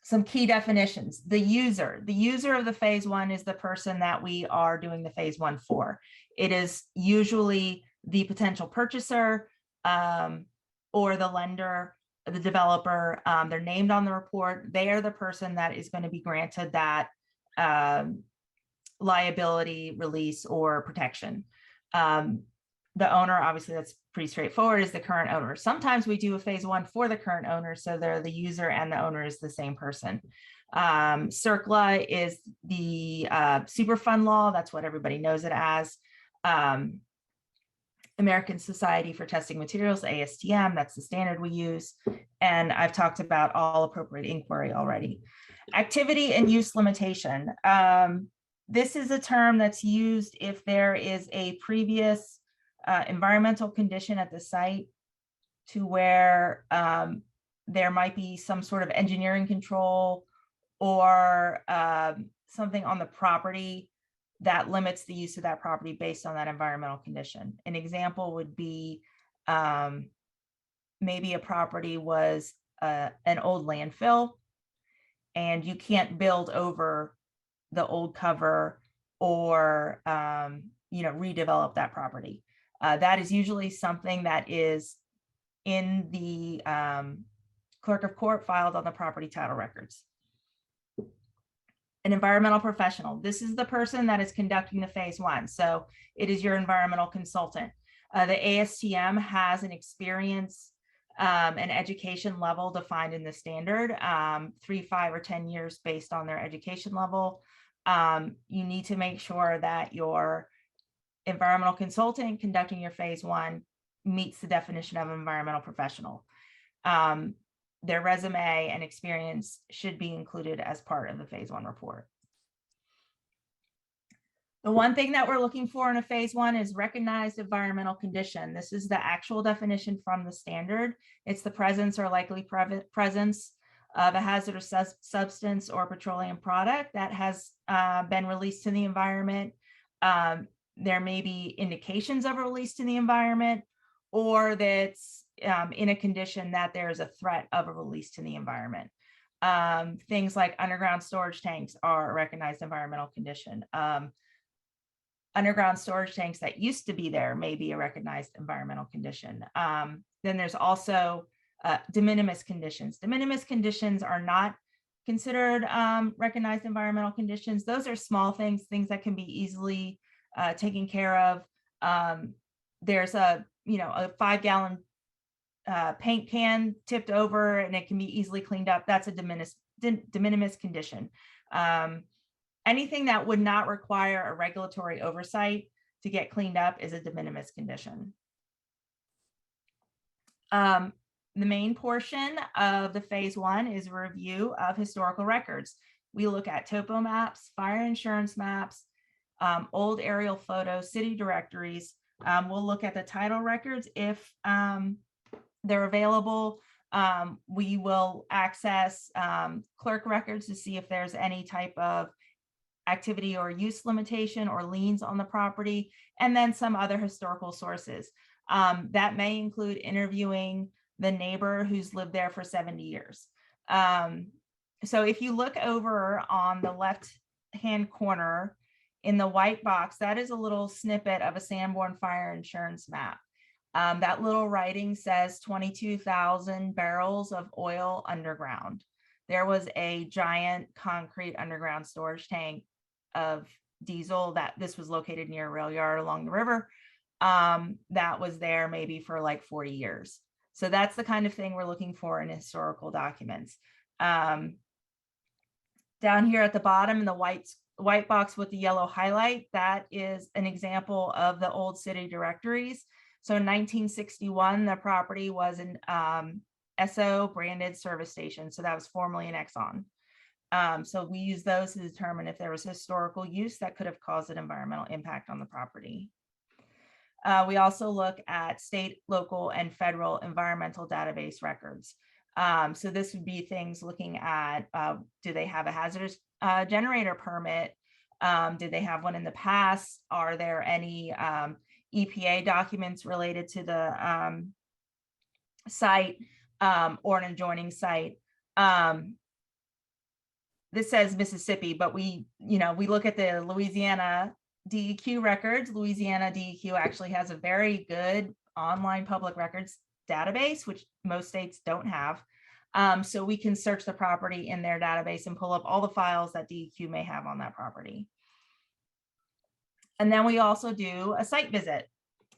Speaker 5: Some key definitions. The user of the phase one is the person that we are doing the phase one for. It is usually the potential purchaser or the lender, the developer. They're named on the report. They are the person that is going to be granted that liability release or protection. The owner, obviously that's pretty straightforward, is the current owner. Sometimes we do a phase one for the current owner, so they're the user and the owner is the same person. CERCLA is the Superfund law. That's what everybody knows it as. American Society for Testing Materials, ASTM, that's the standard we use. And I've talked about all appropriate inquiry already. Activity and use limitation. This is a term that's used if there is a previous environmental condition at the site to where there might be some sort of engineering control or something on the property that limits the use of that property based on that environmental condition. An example would be maybe a property was an old landfill and you can't build over the old cover or redevelop that property. That is usually something that is in the clerk of court filed on the property title records. An environmental professional. This is the person that is conducting the phase one. So it is your environmental consultant. The ASTM has an experience and education level defined in the standard, 3, 5, or 10 years based on their education level. You need to make sure that your environmental consultant conducting your phase one meets the definition of environmental professional. Their resume and experience should be included as part of the phase one report. The one thing that we're looking for in a phase one is recognized environmental condition. This is the actual definition from the standard. It's the presence or likely presence of a hazardous substance or petroleum product that has been released to the environment. There may be indications of a release to the environment, or that's in a condition that there is a threat of a release to the environment. Things like underground storage tanks are a recognized environmental condition. Underground storage tanks that used to be there may be a recognized environmental condition. Then there's also de minimis conditions. De minimis conditions are not considered recognized environmental conditions. Those are small things that can be easily taken care of. There's a 5-gallon paint can tipped over and it can be easily cleaned up, that's a de minimis condition. Anything that would not require a regulatory oversight to get cleaned up is a de minimis condition. The main portion of the phase 1 is a review of historical records. We look at topo maps, fire insurance maps, old aerial photos, city directories. We'll look at the title records if they're available. We will access clerk records to see if there's any type of activity or use limitation or liens on the property, and then some other historical sources. That may include interviewing the neighbor who's lived there for 70 years. So if you look over on the left-hand corner in the white box, that is a little snippet of a Sanborn fire insurance map. That little writing says 22,000 barrels of oil underground. There was a giant concrete underground storage tank of diesel that this was located near a rail yard along the river. That was there maybe for like 40 years. So that's the kind of thing we're looking for in historical documents. Down here at the bottom in the white box with the yellow highlight, that is an example of the old city directories. So in 1961, the property was an SO branded service station. So that was formerly an Exxon. So we use those to determine if there was historical use that could have caused an environmental impact on the property. We also look at state, local, and federal environmental database records. So this would be things looking at, do they have a hazardous generator permit? Did they have one in the past? Are there any EPA documents related to the site or an adjoining site? This says Mississippi, but we look at the Louisiana DEQ records. Louisiana DEQ actually has a very good online public records database, which most states don't have. So we can search the property in their database and pull up all the files that DEQ may have on that property. And then we also do a site visit,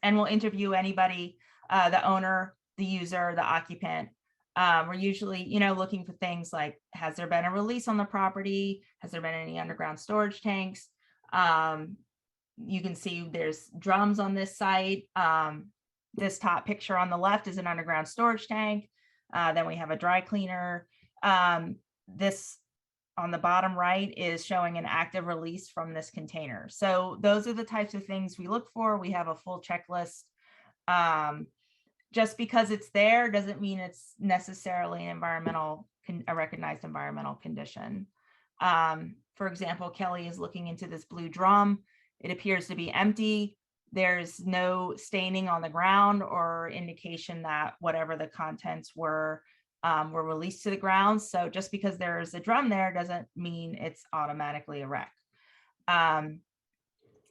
Speaker 5: and we'll interview anybody, the owner, the user, the occupant. We're usually, looking for things like, has there been a release on the property? Has there been any underground storage tanks? You can see there's drums on this site. This top picture on the left is an underground storage tank. Then we have a dry cleaner. This on the bottom right is showing an active release from this container. So those are the types of things we look for. We have a full checklist. Just because it's there doesn't mean it's necessarily a recognized environmental condition. For example, Kelly is looking into this blue drum. It appears to be empty. There's no staining on the ground or indication that whatever the contents were released to the ground. So just because there's a drum there doesn't mean it's automatically a wreck.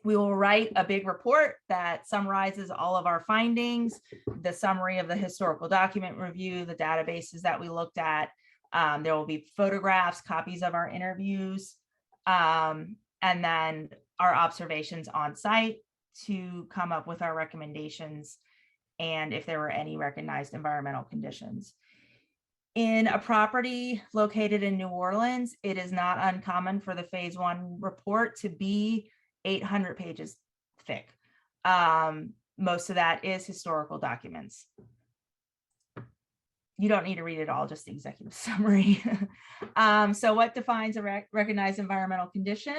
Speaker 5: We will write a big report that summarizes all of our findings, the summary of the historical document review, the databases that we looked at. There will be photographs, copies of our interviews, and then our observations on site to come up with our recommendations and if there were any recognized environmental conditions. In a property located in New Orleans, it is not uncommon for the phase 1 report to be 800 pages thick. Most of that is historical documents. You don't need to read it all, just the executive summary. So what defines a recognized environmental condition?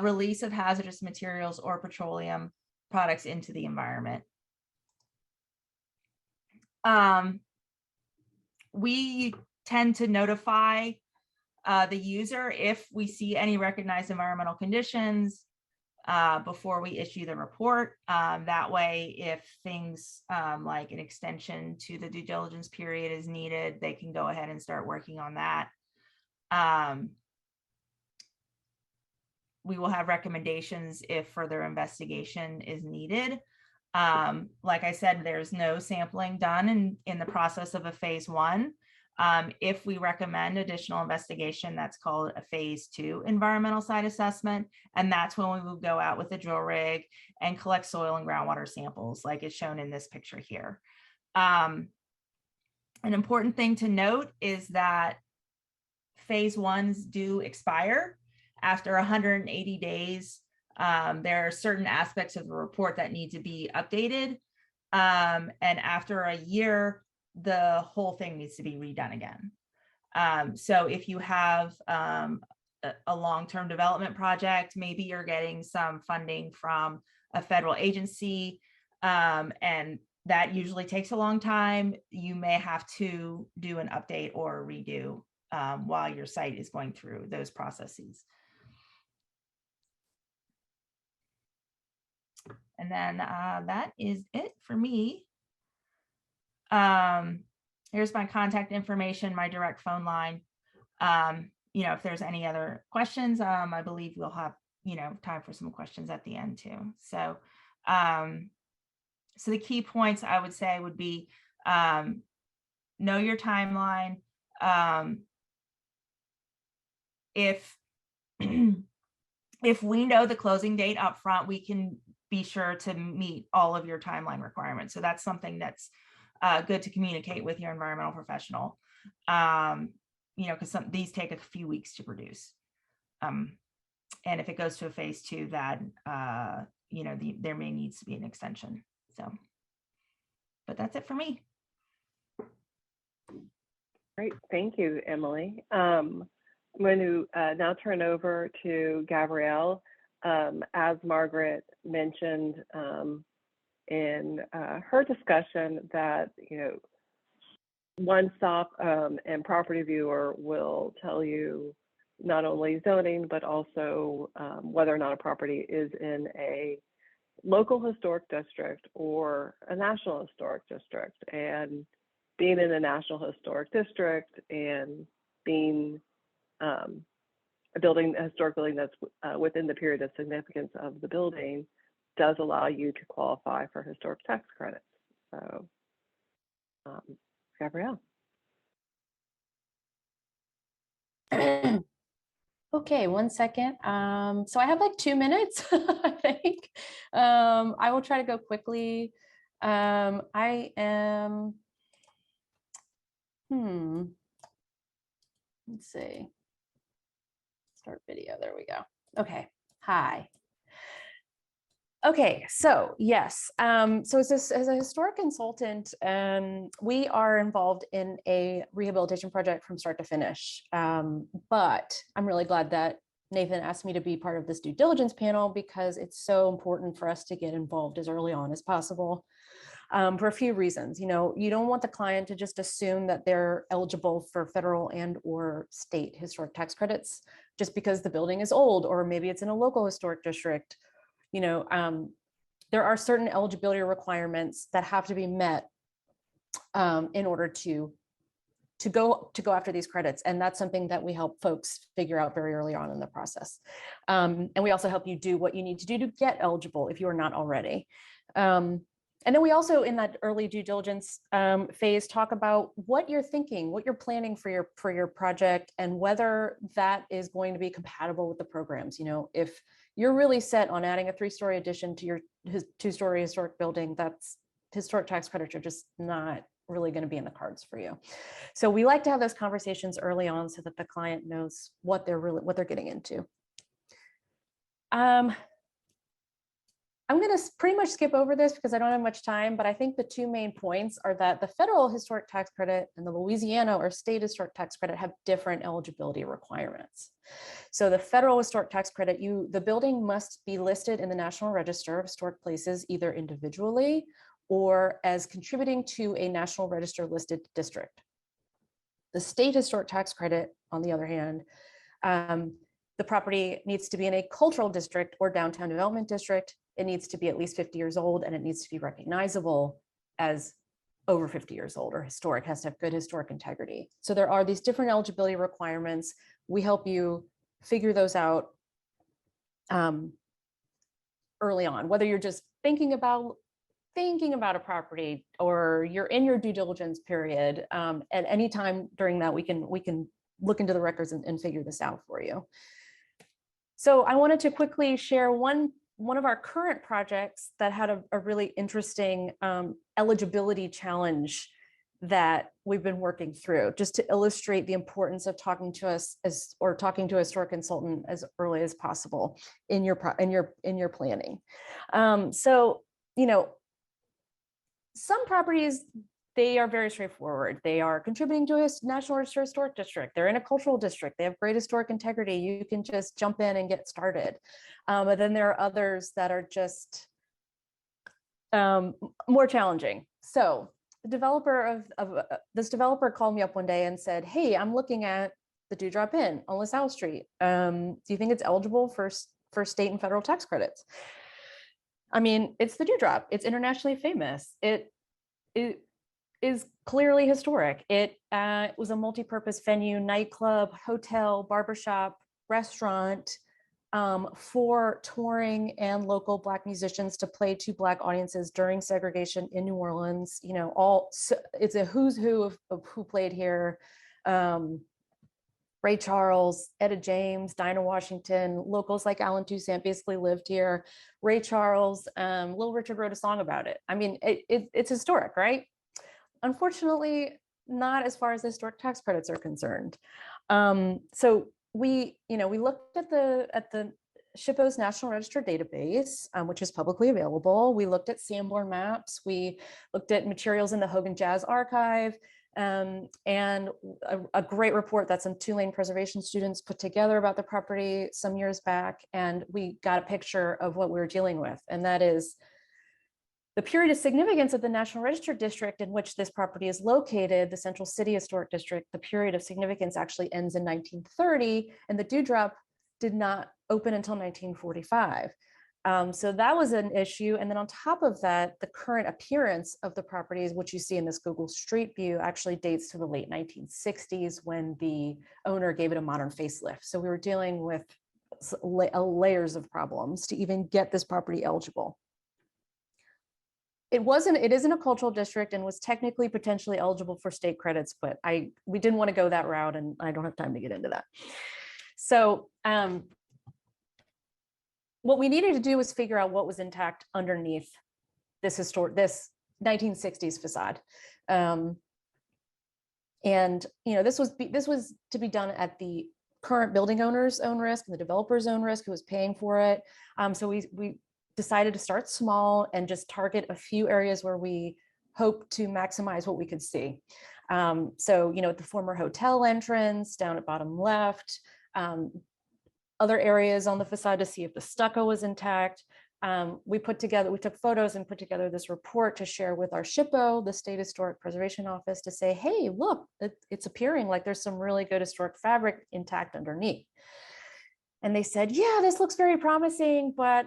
Speaker 5: Release of hazardous materials or petroleum products into the environment. We tend to notify the user if we see any recognized environmental conditions before we issue the report. That way, if things like an extension to the due diligence period is needed, they can go ahead and start working on that. We will have recommendations if further investigation is needed. Like I said, there's no sampling done in the process of a phase 1. If we recommend additional investigation, that's called a phase 2 environmental site assessment. And that's when we will go out with a drill rig and collect soil and groundwater samples, like is shown in this picture here. An important thing to note is that phase ones do expire after 180 days. There are certain aspects of the report that need to be updated. And after a year, the whole thing needs to be redone again. So if you have a long-term development project, maybe you're getting some funding from a federal agency, and that usually takes a long time. You may have to do an update or a redo while your site is going through those processes. And then that is it for me. Here's my contact information, my direct phone line. You know, if there's any other questions, I believe we'll have, you know, time for some questions at the end too. So, so the key points I would say would be, know your timeline. If we know the closing date up front, we can be sure to meet all of your timeline requirements. So that's something that's good to communicate with your environmental professional. You know, because these take a few weeks to produce. And if it goes to a phase 2, that, you know, there may needs to be an extension. So, but that's it for me.
Speaker 2: Great, thank you, Emily. I'm going to now turn over to Gabrielle. As Margaret mentioned in her discussion, that, you know, One Stop and Property Viewer will tell you not only zoning, but also whether or not a property is in a local historic district or a national historic district. And being in a national historic district and being a historic building that's within the period of significance of the building does allow you to qualify for historic tax credits. So, Gabrielle.
Speaker 6: Okay, 1 second. So I have like 2 minutes, I think. I will try to go quickly. I am, let's see. Start video, there we go. Okay, hi. Okay, so yes, so as a historic consultant, we are involved in a rehabilitation project from start to finish. But I'm really glad that Nathan asked me to be part of this due diligence panel, because it's so important for us to get involved as early on as possible, for a few reasons. You know, you don't want the client to just assume that they're eligible for federal and or state historic tax credits just because the building is old, or maybe it's in a local historic district. You know, there are certain eligibility requirements that have to be met in order to go after these credits. And that's something that we help folks figure out very early on in the process. And we also help you do what you need to do to get eligible if you are not already. And then we also, in that early due diligence phase, talk about what you're thinking, what you're planning for your project, and whether that is going to be compatible with the programs. You know, if you're really set on adding a 3-story addition to your 2-story historic building, that's historic tax credits are just not really going to be in the cards for you. So we like to have those conversations early on so that the client knows what they're getting into. I'm going to pretty much skip over this because I don't have much time, but I think the 2 main points are that the federal historic tax credit and the Louisiana or state historic tax credit have different eligibility requirements. So the federal historic tax credit, the building must be listed in the National Register of Historic Places, either individually or as contributing to a National Register listed district. The state historic tax credit, on the other hand, the property needs to be in a cultural district or downtown development district. It needs to be at least 50 years old, and it needs to be recognizable as over 50 years old, or historic, has to have good historic integrity. So there are these different eligibility requirements. We help you figure those out early on, whether you're just thinking about a property or you're in your due diligence period. At any time during that, we can look into the records and figure this out for you. So I wanted to quickly share one of our current projects that had a really interesting eligibility challenge that we've been working through, just to illustrate the importance of talking to us talking to a historic consultant as early as possible in your planning. So, you know, some properties, they are very straightforward. They are contributing to a National Register Historic District. They're in a cultural district. They have great historic integrity. You can just jump in and get started. But then there are others that are just more challenging. So the developer this developer called me up one day and said, "Hey, I'm looking at the Dewdrop Inn on LaSalle Street. Do you think it's eligible for state and federal tax credits?" I mean, it's the Dewdrop. It's internationally famous. It is clearly historic. It was a multi-purpose venue, nightclub, hotel, barbershop, restaurant, for touring and local Black musicians to play to Black audiences during segregation in New Orleans. You know, it's a who's who of who played here. Ray Charles, Etta James, Dinah Washington, locals like Alan Toussaint basically lived here. Ray Charles, Little Richard wrote a song about it. I mean, it's historic, right? Unfortunately, not as far as the historic tax credits are concerned. So we looked at the SHPO's National Register database, which is publicly available. We looked at Sanborn maps. We looked at materials in the Hogan Jazz Archive, and a great report that some Tulane preservation students put together about the property some years back. And we got a picture of what we were dealing with, and that is the period of significance of the National Register District in which this property is located, the Central City Historic District. The period of significance actually ends in 1930, and the Dewdrop did not open until 1945. So that was an issue. And then on top of that, the current appearance of the properties, which you see in this Google Street View, actually dates to the late 1960s when the owner gave it a modern facelift. So we were dealing with layers of problems to even get this property eligible. It isn't a cultural district and was technically potentially eligible for state credits, but we didn't want to go that route, and I don't have time to get into that. So what we needed to do was figure out what was intact underneath this 1960s facade. And you know, this was to be done at the current building owner's own risk and the developer's own risk, who was paying for it. So we decided to start small and just target a few areas where we hope to maximize what we could see. So, you know, at the former hotel entrance down at bottom left, other areas on the facade to see if the stucco was intact. We took photos and put together this report to share with our SHPO, the State Historic Preservation Office, to say, hey, look, it's appearing like there's some really good historic fabric intact underneath. And they said, yeah, this looks very promising, but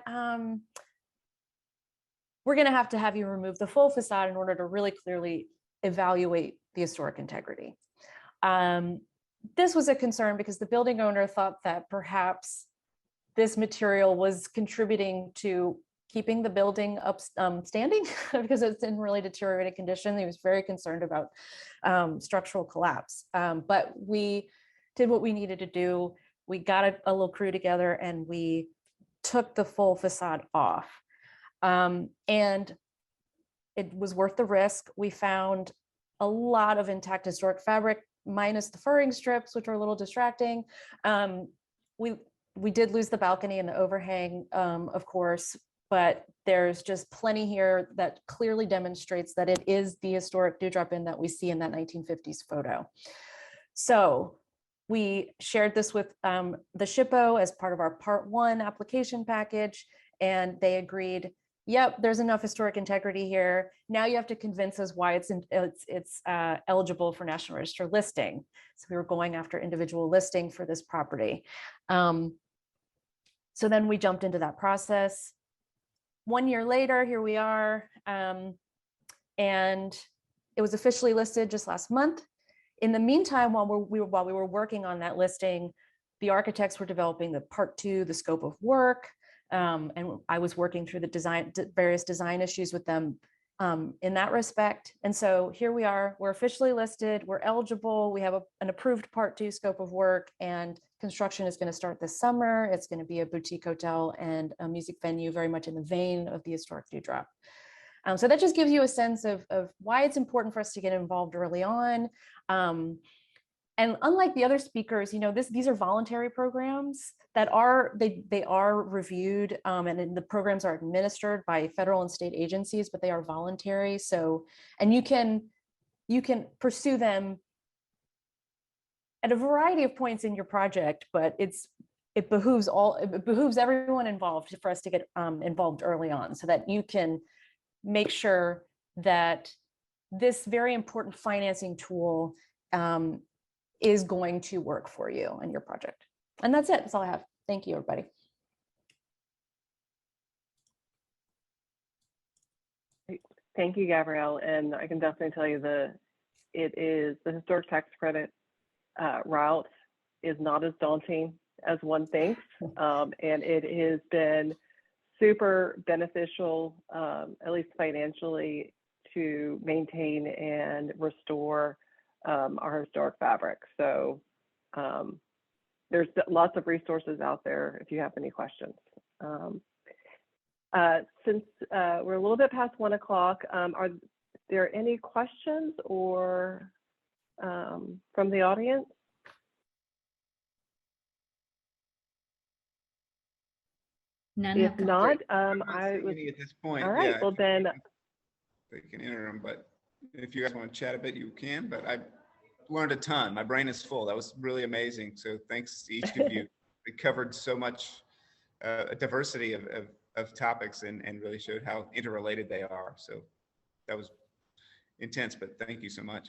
Speaker 6: we're going to have you remove the full facade in order to really clearly evaluate the historic integrity. This was a concern because the building owner thought that perhaps this material was contributing to keeping the building up standing because it's in really deteriorated condition. He was very concerned about structural collapse. But we did what we needed to do. We got a little crew together and we took the full facade off. And it was worth the risk. We found a lot of intact historic fabric, minus the furring strips, which are a little distracting. We did lose the balcony and the overhang, of course, but there's just plenty here that clearly demonstrates that it is the historic Dewdrop Inn that we see in that 1950s photo. So we shared this with the SHPO as part of our Part 1 application package, and they agreed, yep, there's enough historic integrity here. Now you have to convince us why it's eligible for National Register listing. So we were going after individual listing for this property. So then we jumped into that process. 1 year later, here we are, and it was officially listed just last month. In the meantime, while we were working on that listing, the architects were developing the Part 2, the scope of work, and I was working through the various design issues with them in that respect. And so here we are, we're officially listed, we're eligible, we have an approved Part 2 scope of work, and construction is going to start this summer. It's going to be a boutique hotel and a music venue, very much in the vein of the historic Dewdrop. So that just gives you a sense of why it's important for us to get involved early on. And unlike the other speakers, these are voluntary programs that they are reviewed, and then the programs are administered by federal and state agencies, but they are voluntary. So, and you can pursue them at a variety of points in your project, but it behooves everyone involved for us to get involved early on, so that you can make sure that this very important financing tool is going to work for you and your project. And that's it. That's all I have. Thank you, everybody.
Speaker 2: Thank you, Gabrielle. And I can definitely tell you the historic tax credit route is not as daunting as one thinks. And it has been super beneficial, at least financially, to maintain and restore our historic fabric. So there's lots of resources out there if you have any questions. Since we're a little bit past 1 o'clock, are there any questions or from the audience?
Speaker 7: None
Speaker 2: If
Speaker 7: have come
Speaker 2: not,
Speaker 7: through.
Speaker 2: I would.
Speaker 1: At this point.
Speaker 2: All right,
Speaker 1: yeah,
Speaker 2: well then.
Speaker 1: They can enter them, but if you guys want to chat a bit, you can, but I learned a ton. My brain is full. That was really amazing. So thanks to each of you. We covered so much a diversity of topics and really showed how interrelated they are. So that was intense, but thank you so much.